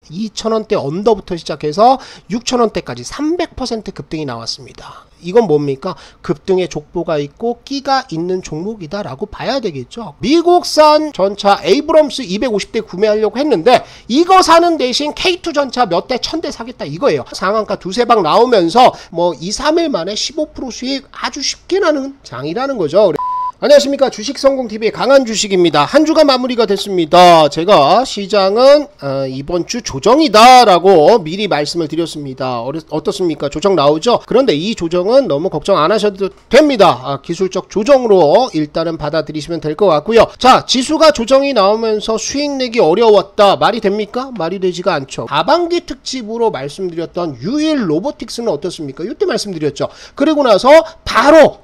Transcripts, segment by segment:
2,000원대 언더부터 시작해서 6,000원대까지 300% 급등이 나왔습니다. 이건 뭡니까? 급등의 족보가 있고 끼가 있는 종목이다 라고 봐야 되겠죠. 미국산 전차 에이브럼스 250대 구매하려고 했는데 이거 사는 대신 K2 전차 몇 대 1000대 사겠다 이거예요. 상한가 두세 방 나오면서 뭐 2, 3일 만에 15% 수익 아주 쉽게 나는 장이라는 거죠. 안녕하십니까, 주식성공TV의 강한주식입니다. 한 주가 마무리가 됐습니다. 제가 시장은 이번 주 조정이다 라고 미리 말씀을 드렸습니다. 어떻습니까? 조정 나오죠? 그런데 이 조정은 너무 걱정 안 하셔도 됩니다. 기술적 조정으로 일단은 받아들이시면 될 것 같고요. 자, 지수가 조정이 나오면서 수익 내기 어려웠다, 말이 됩니까? 말이 되지가 않죠. 하반기 특집으로 말씀드렸던 유일 로보틱스는 어떻습니까? 이때 말씀드렸죠. 그리고 나서 바로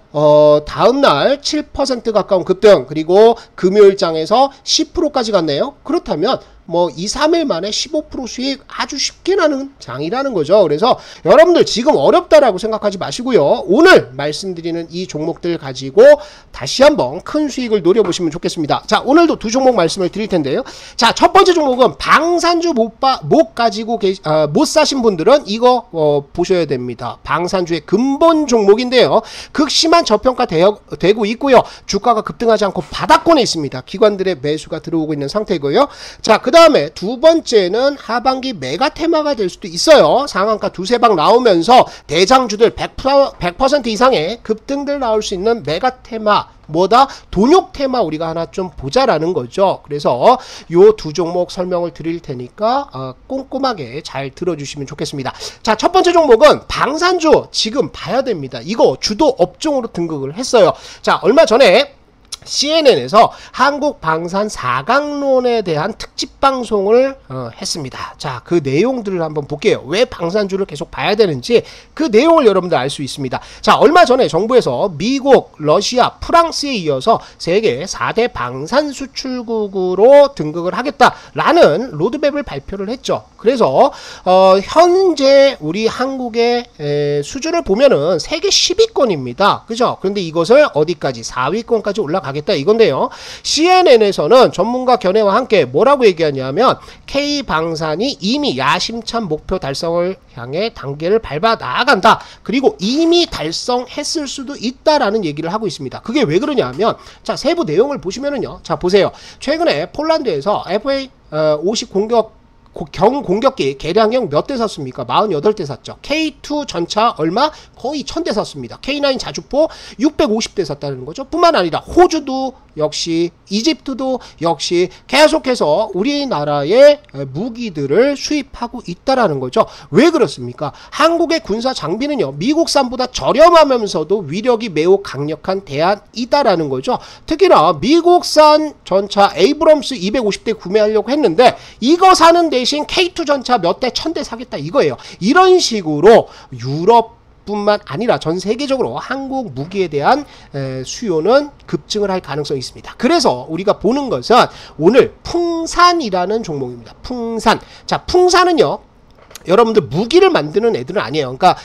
다음날 7% 가까운 급등, 그리고 금요일장에서 10%까지 갔네요. 그렇다면 뭐 2, 3일 만에 15% 수익 아주 쉽게 나는 장이라는 거죠. 그래서 여러분들 지금 어렵다라고 생각하지 마시고요. 오늘 말씀드리는 이 종목들 가지고 다시 한번 큰 수익을 노려보시면 좋겠습니다. 자, 오늘도 두 종목 말씀을 드릴 텐데요. 자, 첫 번째 종목은 방산주 못 사신 분들은 이거 보셔야 됩니다. 방산주의 근본 종목인데요. 극심한 저평가 되고 있고요. 주가가 급등하지 않고 바닥권에 있습니다. 기관들의 매수가 들어오고 있는 상태고요. 자, 그 다음에 두 번째는 하반기 메가 테마가 될 수도 있어요. 상한가 두세 방 나오면서 대장주들 100% 이상의 급등들 나올 수 있는 메가 테마, 뭐다? 돈욕 테마 우리가 하나 좀 보자라는 거죠. 그래서 요 두 종목 설명을 드릴 테니까 꼼꼼하게 잘 들어주시면 좋겠습니다. 자, 첫 번째 종목은 방산주 지금 봐야 됩니다. 이거 주도 업종으로 등극을 했어요. 자, 얼마 전에 CNN에서 한국 방산 4강론에 대한 특집 방송을 했습니다. 자, 그 내용들을 한번 볼게요. 왜 방산주를 계속 봐야 되는지 그 내용을 여러분들 알 수 있습니다. 자, 얼마 전에 정부에서 미국, 러시아, 프랑스에 이어서 세계 4대 방산 수출국으로 등극을 하겠다라는 로드맵을 발표를 했죠. 그래서 현재 우리 한국의 수준을 보면은 세계 10위권입니다. 그죠? 그런데 이것을 어디까지? 4위권까지 올라가겠다 이건데요. CNN에서는 전문가 견해와 함께 뭐라고 얘기하냐면 K방산이 이미 야심찬 목표 달성을 향해 단계를 밟아 나아간다. 그리고 이미 달성했을 수도 있다라는 얘기를 하고 있습니다. 그게 왜 그러냐면, 자, 세부 내용을 보시면은요. 자, 보세요. 최근에 폴란드에서 FA-50 경공격기 개량형 몇 대 샀습니까? 48대 샀죠. K2 전차 얼마? 거의 1000대 샀습니다. K9 자주포 650대 샀다는 거죠. 뿐만 아니라 호주도 역시, 이집트도 역시 계속해서 우리나라의 무기들을 수입하고 있다라는 거죠. 왜 그렇습니까? 한국의 군사 장비는요, 미국산보다 저렴하면서도 위력이 매우 강력한 대안이다라는 거죠. 특히나 미국산 전차 에이브럼스 250대 구매하려고 했는데 이거 사는 대신 K2 전차 몇 대 1000대 사겠다 이거예요. 이런 식으로 유럽 뿐만 아니라 전 세계적으로 한국 무기에 대한 수요는 급증을 할 가능성이 있습니다. 그래서 우리가 보는 것은 오늘 풍산이라는 종목입니다. 풍산. 자, 풍산은요, 여러분들 무기를 만드는 애들은 아니에요. 그러니까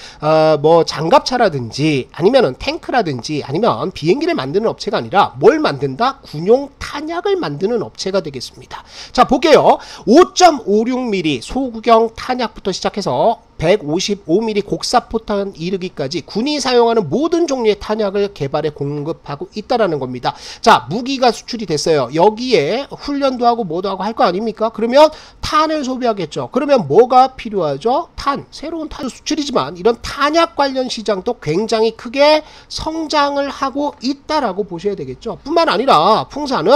뭐 장갑차라든지 아니면은 탱크라든지 아니면 비행기를 만드는 업체가 아니라 뭘 만든다? 군용 탄약을 만드는 업체가 되겠습니다. 자, 볼게요. 5.56mm 소구경 탄약부터 시작해서 155mm 곡사포탄 이르기까지 군이 사용하는 모든 종류의 탄약을 개발해 공급하고 있다라는 겁니다. 자, 무기가 수출이 됐어요. 여기에 훈련도 하고 뭐도 하고 할 거 아닙니까? 그러면 탄을 소비하겠죠. 그러면 뭐가 필요하죠? 탄. 새로운 탄 수출이지만 이런 탄약 관련 시장도 굉장히 크게 성장을 하고 있다라고 보셔야 되겠죠. 뿐만 아니라 풍산은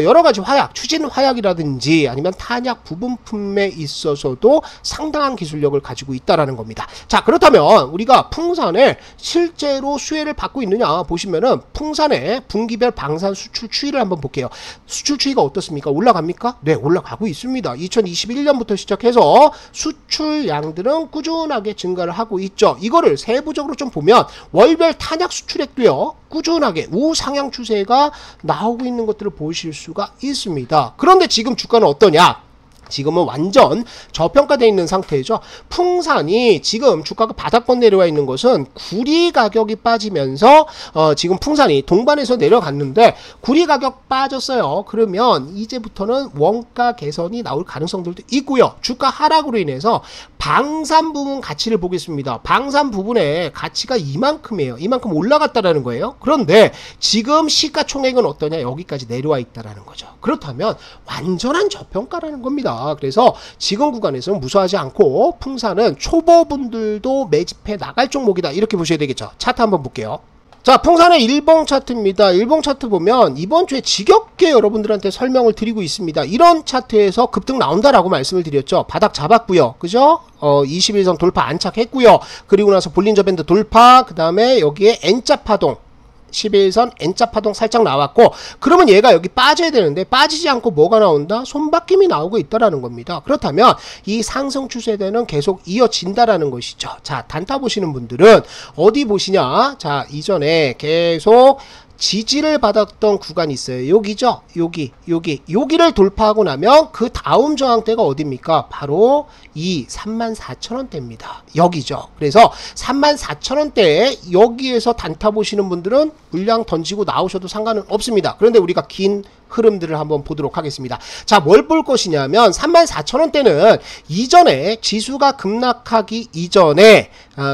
여러가지 화약, 추진 화약이라든지 아니면 탄약 부분품에 있어서도 상당한 기술력을 가지고 있다라는 겁니다. 자, 그렇다면 우리가 풍산을 실제로 수혜를 받고 있느냐 보시면은 풍산의 분기별 방산 수출 추이를 한번 볼게요. 수출 추이가 어떻습니까? 올라갑니까? 네, 올라가고 있습니다. 2021년부터 시작해서 수출량들은 꾸준하게 증가를 하고 있죠. 이거를 세부적으로 좀 보면 월별 탄약 수출액도요, 꾸준하게 우상향 추세가 나오고 있는 것들을 보실 수가 있습니다. 그런데 지금 주가는 어떠냐? 지금은 완전 저평가되어 있는 상태죠. 풍산이 지금 주가가 바닥권 내려와 있는 것은 구리 가격이 빠지면서 지금 풍산이 동반해서 내려갔는데 구리 가격 빠졌어요. 그러면 이제부터는 원가 개선이 나올 가능성들도 있고요. 주가 하락으로 인해서 방산 부분 가치를 보겠습니다. 방산 부분의 가치가 이만큼이에요. 이만큼 올라갔다라는 거예요. 그런데 지금 시가총액은 어떠냐? 여기까지 내려와 있다라는 거죠. 그렇다면 완전한 저평가라는 겁니다. 그래서 지금 구간에서는 무서워하지 않고 풍산은 초보분들도 매집해 나갈 종목이다. 이렇게 보셔야 되겠죠. 차트 한번 볼게요. 자, 풍산의 일봉 차트입니다. 일봉 차트 보면 이번 주에 지겹게 여러분들한테 설명을 드리고 있습니다. 이런 차트에서 급등 나온다라고 말씀을 드렸죠. 바닥 잡았고요. 그죠? 21선 돌파 안착했고요. 그리고 나서 볼린저 밴드 돌파, 그 다음에 여기에 N자 파동 11선 N자 파동 살짝 나왔고, 그러면 얘가 여기 빠져야 되는데 빠지지 않고 뭐가 나온다? 손바뀜이 나오고 있다라는 겁니다. 그렇다면 이 상승 추세대는 계속 이어진다라는 것이죠. 자, 단타 보시는 분들은 어디 보시냐? 자, 이전에 계속 지지를 받았던 구간이 있어요. 여기죠. 여기를 돌파하고 나면 그 다음 저항대가 어디입니까? 바로 이 34,000원대입니다. 여기죠. 그래서 34,000원대에 여기에서 단타 보시는 분들은 물량 던지고 나오셔도 상관은 없습니다. 그런데 우리가 긴 흐름들을 한번 보도록 하겠습니다. 자, 뭘 볼 것이냐면 34,000원대는 이전에 지수가 급락하기 이전에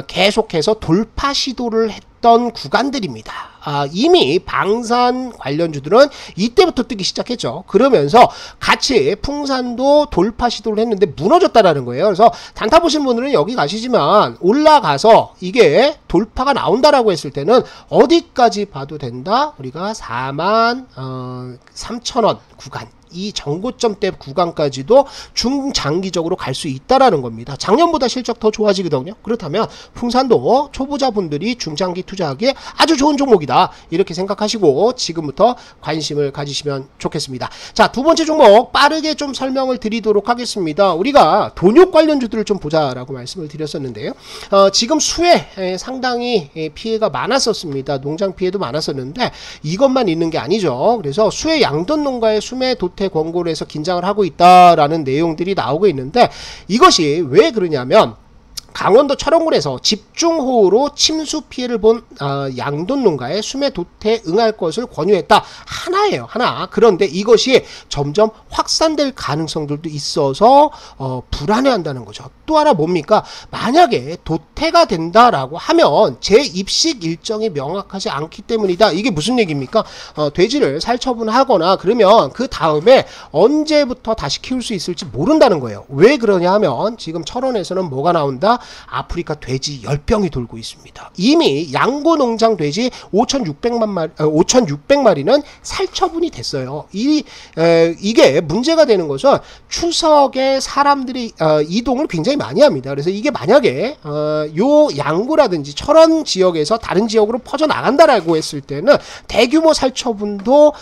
계속해서 돌파 시도를 했던 구간들입니다. 이미 방산 관련주들은 이때부터 뜨기 시작했죠. 그러면서 같이 풍산도 돌파 시도를 했는데 무너졌다라는 거예요. 그래서 단타 보신 분들은 여기 가시지만 올라가서 이게 돌파가 나온다라고 했을 때는 어디까지 봐도 된다? 우리가 43,000원 구간, 이 정고점대 구간까지도 중장기적으로 갈 수 있다라는 겁니다. 작년보다 실적 더 좋아지거든요. 그렇다면 풍산도 초보자분들이 중장기 투자하기에 아주 좋은 종목이다, 이렇게 생각하시고 지금부터 관심을 가지시면 좋겠습니다. 자, 두 번째 종목 빠르게 좀 설명을 드리도록 하겠습니다. 우리가 돈육 관련주들을 좀 보자라고 말씀을 드렸었는데요. 지금 수에 상당히 피해가 많았었습니다. 농장 피해도 많았었는데 이것만 있는 게 아니죠. 그래서 수해 양돈 농가의 수매 도태 권고를 해서 긴장을 하고 있다라는 내용들이 나오고 있는데, 이것이 왜 그러냐면 강원도 철원군에서 집중호우로 침수 피해를 본 양돈 농가의 수매 도태에 응할 것을 권유했다. 하나예요, 하나. 그런데 이것이 점점 확산될 가능성들도 있어서 불안해한다는 거죠. 또 하나 뭡니까? 만약에 도태가 된다라고 하면 재입식 일정이 명확하지 않기 때문이다. 이게 무슨 얘기입니까? 돼지를 살처분하거나 그러면 그 다음에 언제부터 다시 키울 수 있을지 모른다는 거예요. 왜 그러냐 하면 지금 철원에서는 뭐가 나온다? 아프리카 돼지 열병이 돌고 있습니다. 이미 양구 농장 돼지 5,600마리는 살처분이 됐어요. 이게 문제가 되는 것은 추석에 사람들이 이동을 굉장히 많이 합니다. 그래서 이게 만약에 요 양구라든지 철원 지역에서 다른 지역으로 퍼져나간다라고 했을 때는 대규모 살처분도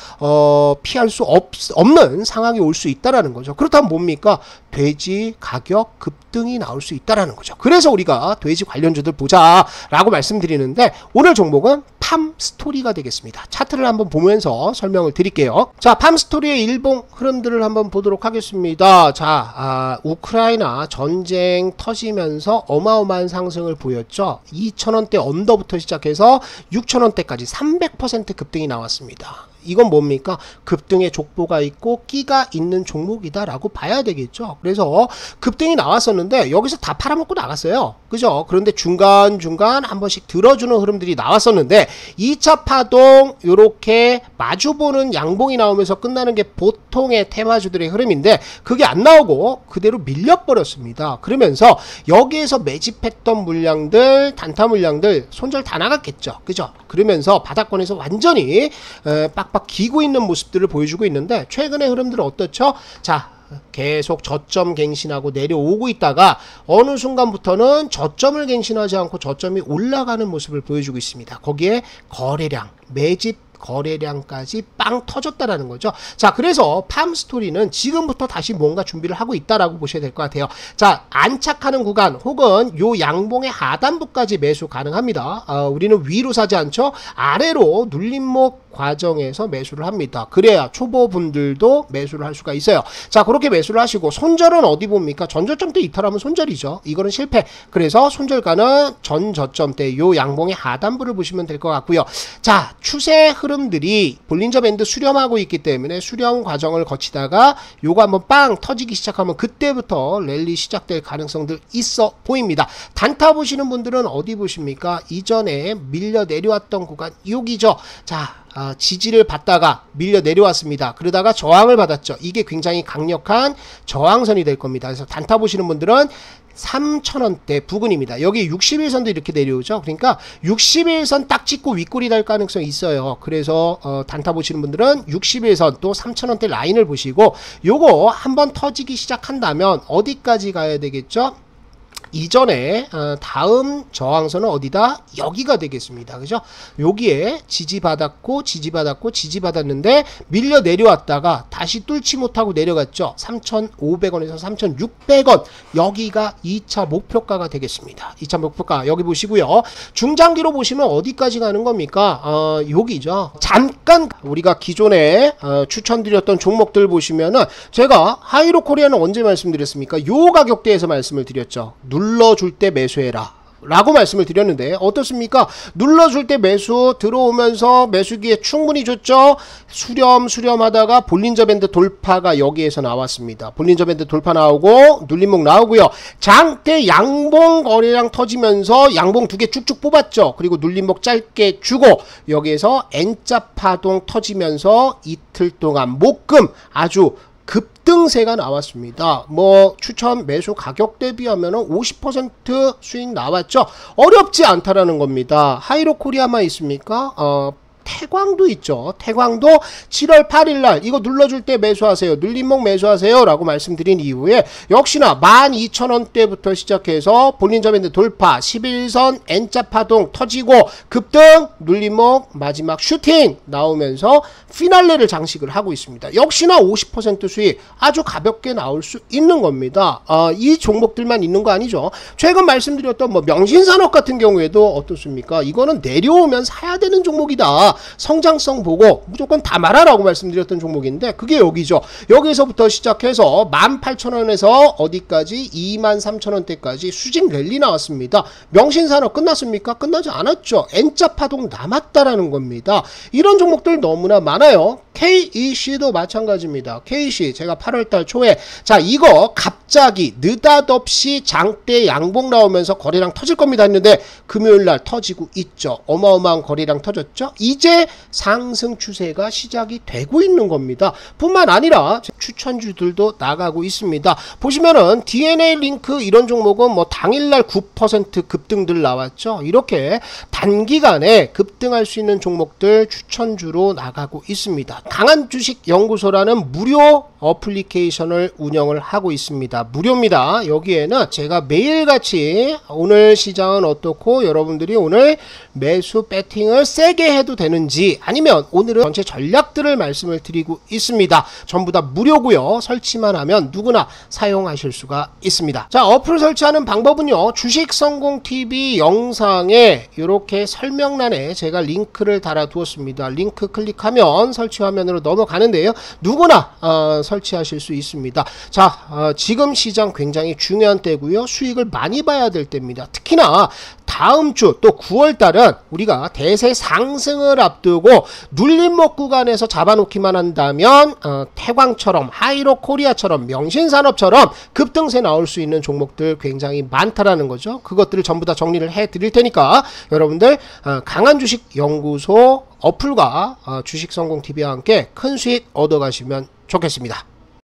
피할 수 없는 상황이 올 수 있다라는 거죠. 그렇다면 뭡니까? 돼지 가격 급등이 나올 수 있다라는 거죠. 그래서 우리가 돼지 관련주들 보자라고 말씀드리는데, 오늘 종목은 팜스토리가 되겠습니다. 차트를 한번 보면서 설명을 드릴게요. 자, 팜스토리의 일봉 흐름들을 한번 보도록 하겠습니다. 자, 우크라이나 전쟁 터지면서 어마어마한 상승을 보였죠. 2,000원대 언더부터 시작해서 6,000원대까지 300% 급등이 나왔습니다. 이건 뭡니까? 급등의 족보가 있고 끼가 있는 종목이다 라고 봐야 되겠죠. 그래서 급등이 나왔었는데 여기서 다 팔아먹고 나갔어요. 그죠? 그런데 중간중간 한 번씩 들어주는 흐름들이 나왔었는데 2차 파동 요렇게 마주보는 양봉이 나오면서 끝나는 게 보통의 테마주들의 흐름인데, 그게 안 나오고 그대로 밀려버렸습니다. 그러면서 여기에서 매집했던 물량들, 단타 물량들 손절 다 나갔겠죠. 그죠? 그러면서 바닥권에서 완전히 빡빡 기고 있는 모습들을 보여주고 있는데, 최근의 흐름들은 어떻죠? 자, 계속 저점 갱신하고 내려오고 있다가 어느 순간부터는 저점을 갱신하지 않고 저점이 올라가는 모습을 보여주고 있습니다. 거기에 거래량, 매집 거래량까지 빵 터졌다라는 거죠. 자, 그래서 팜스토리는 지금부터 다시 뭔가 준비를 하고 있다라고 보셔야 될 것 같아요. 자, 안착하는 구간 혹은 요 양봉의 하단부까지 매수 가능합니다. 우리는 위로 사지 않죠. 아래로 눌림목 과정에서 매수를 합니다. 그래야 초보분들도 매수를 할 수가 있어요. 자, 그렇게 매수를 하시고 손절은 어디 봅니까? 전저점대 이탈하면 손절이죠. 이거는 실패. 그래서 손절가는 전저점대 요 양봉의 하단부를 보시면 될 것 같고요. 자, 추세 흐름들이 볼린저 밴드 수렴하고 있기 때문에 수렴 과정을 거치다가 요거 한번 빵 터지기 시작하면 그때부터 랠리 시작될 가능성들 있어 보입니다. 단타 보시는 분들은 어디 보십니까? 이전에 밀려 내려왔던 구간 여기죠. 자, 지지를 받다가 밀려 내려왔습니다. 그러다가 저항을 받았죠. 이게 굉장히 강력한 저항선이 될 겁니다. 그래서 단타 보시는 분들은 3,000원대 부근입니다. 여기 61선도 이렇게 내려오죠. 그러니까 61선 딱 찍고 윗골이 달 가능성이 있어요. 그래서 단타 보시는 분들은 61선 또 3,000원대 라인을 보시고 요거 한번 터지기 시작한다면 어디까지 가야 되겠죠? 이전에 다음 저항선은 어디다? 여기가 되겠습니다. 그죠? 여기에 지지받았고 지지받았는데 밀려 내려왔다가 다시 뚫지 못하고 내려갔죠. 3,500원에서 3,600원 여기가 2차 목표가가 되겠습니다. 2차 목표가 여기 보시고요. 중장기로 보시면 어디까지 가는 겁니까? 여기죠. 잠깐 우리가 기존에 추천드렸던 종목들 보시면은 제가 하이로 코리아는 언제 말씀드렸습니까? 요 가격대에서 말씀을 드렸죠. 눌러줄 때 매수해라 라고 말씀을 드렸는데 어떻습니까? 눌러줄 때 매수 들어오면서 매수기에 충분히 줬죠. 수렴하다가 볼린저 밴드 돌파가 여기에서 나왔습니다. 볼린저 밴드 돌파 나오고 눌림목 나오고요. 장대 양봉 거래량 터지면서 양봉 두 개 쭉쭉 뽑았죠. 그리고 눌림목 짧게 주고 여기에서 N자 파동 터지면서 이틀 동안 목금 아주 급등세가 나왔습니다. 뭐 추천 매수 가격 대비하면 50% 수익 나왔죠. 어렵지 않다라는 겁니다. 하이로 코리아만 있습니까? 태광도 있죠. 태광도 7월 8일날 이거 눌러줄 때 매수하세요. 눌림목 매수하세요 라고 말씀드린 이후에 역시나 12,000원대부터 시작해서 볼린저 밴드 돌파 11선 N자 파동 터지고 급등 눌림목 마지막 슈팅 나오면서 피날레를 장식을 하고 있습니다. 역시나 50% 수익 아주 가볍게 나올 수 있는 겁니다. 이 종목들만 있는 거 아니죠. 최근 말씀드렸던 뭐 명신산업 같은 경우에도 어떻습니까? 이거는 내려오면 사야 되는 종목이다. 성장성 보고 무조건 다 말아라고 말씀드렸던 종목인데 그게 여기죠. 여기서부터 시작해서 18,000원에서 어디까지 23,000원대까지 수직 랠리 나왔습니다. 명신산업 끝났습니까? 끝나지 않았죠. N자 파동 남았다라는 겁니다. 이런 종목들 너무나 많아요. KEC도 마찬가지입니다. KEC 제가 8월달 초에 자 이거 갑자기 느닷없이 장대 양봉 나오면서 거래량 터질 겁니다 했는데 금요일날 터지고 있죠. 어마어마한 거래량 터졌죠. 이제 상승 추세가 시작이 되고 있는 겁니다. 뿐만 아니라 추천주들도 나가고 있습니다. 보시면은 DNA 링크 이런 종목은 뭐 당일날 9% 급등들 나왔죠. 이렇게 단기간에 급등할 수 있는 종목들 추천주로 나가고 있습니다. 강한주식연구소라는 무료 어플리케이션을 운영을 하고 있습니다. 무료입니다. 여기에는 제가 매일같이 오늘 시장은 어떻고 여러분들이 오늘 매수 배팅을 세게 해도 되는지 아니면 오늘은 전체 전략들을 말씀을 드리고 있습니다. 전부 다 무료고요. 설치만 하면 누구나 사용하실 수가 있습니다. 자, 어플 설치하는 방법은요. 주식성공TV 영상에 이렇게 설명란에 제가 링크를 달아 두었습니다. 링크 클릭하면 설치 화면으로 넘어가는데요. 누구나 설치하실 수 있습니다. 자, 지금 시장 굉장히 중요한 때고요. 수익을 많이 봐야 될 때입니다. 특히나 다음 주 또 9월달은 우리가 대세 상승을 앞두고 눌림목 구간에서 잡아놓기만 한다면 태광처럼 하이로 코리아처럼 명신산업처럼 급등세 나올 수 있는 종목들 굉장히 많다라는 거죠. 그것들을 전부 다 정리를 해 드릴 테니까 여러분들 강한주식연구소 어플과 주식성공TV와 함께 큰 수익 얻어가시면 좋겠습니다.